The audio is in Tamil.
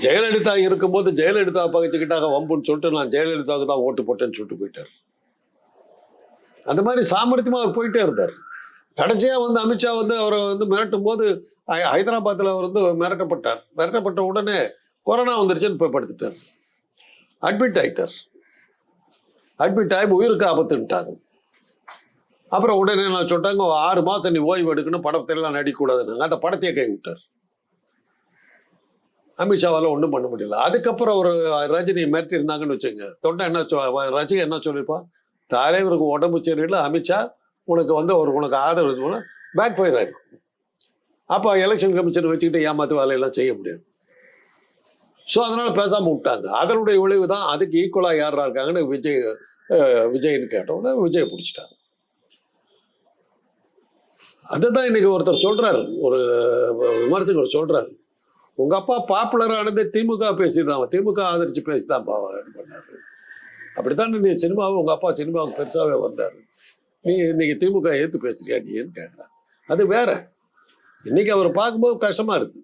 ஜெயலலிதா இருக்கும்போது ஜெயலலிதா பகிச்சுக்கிட்டாங்க வம்புன்னு சொல்லிட்டு நான் ஜெயலலிதாவுக்கு தான் ஓட்டு போட்டேன்னு சொல்லிட்டு போயிட்டார். அந்த மாதிரி சாமர்த்தியமா அவர் போயிட்டே இருந்தார். கடைசியா வந்து அமித்ஷா வந்து அவரை வந்து மிரட்டும் போது ஹைதராபாத்தில் அவர் வந்து மிரட்டப்பட்டார். மிரட்டப்பட்ட உடனே கொரோனா வந்துருச்சுன்னு போய் படுத்துட்டார். அட்மிட் ஆயிட்டார். அட்மிட் ஆகி உயிருக்கு ஆபத்துட்டாங்க. அப்புறம் உடனே நான் சொல்லிட்டாங்க 6 மாசம் நீ ஓய்வு எடுக்கணும், படத்திலாம் நடிக்கக்கூடாதுன்னு. அந்த படத்தையே கை விட்டார். அமித்ஷாவால் ஒன்றும் பண்ண முடியல. அதுக்கப்புறம் ஒரு ரஜினி மிரட்டி இருந்தாங்கன்னு வச்சுங்க, தொண்டை என்ன ரசிகன் என்ன சொல்லியிருப்பான், தலைவருக்கு உடம்பு சரியில்லை, அமித்ஷா உனக்கு வந்து உனக்கு ஆதரவு பேக் ஃபயர் ஆகிடும். அப்போ எலெக்ஷன் கமிஷன் வச்சுக்கிட்டு ஏமாத்து வேலையெல்லாம் செய்ய முடியாது. ஸோ அதனால பேசாமல் விட்டாங்க. அதனுடைய விளைவு தான் அதுக்கு ஈக்குவலாக யாரா இருக்காங்கன்னு விஜய்னு கேட்டோன்னே விஜய் பிடிச்சிட்டாங்க. அதுதான் இன்னைக்கு ஒருத்தர் சொல்றாரு, ஒரு விமர்சகர் சொல்றாரு, உங்க அப்பா பாப்புலர் ஆனது திமுக பேசிதான், திமுக ஆதரிச்சு பேசிதான் பண்ணாரு. அப்படித்தான் நீ சினிமாவை, உங்க அப்பா சினிமாவுக்கு பெருசாவே வந்தாரு, நீ இன்னைக்கு திமுக ஏத்து பேசுறியா நீன்னு கேட்கிறான். அது வேற. இன்னைக்கு அவர் பார்க்கும்போது கஷ்டமா இருக்கு.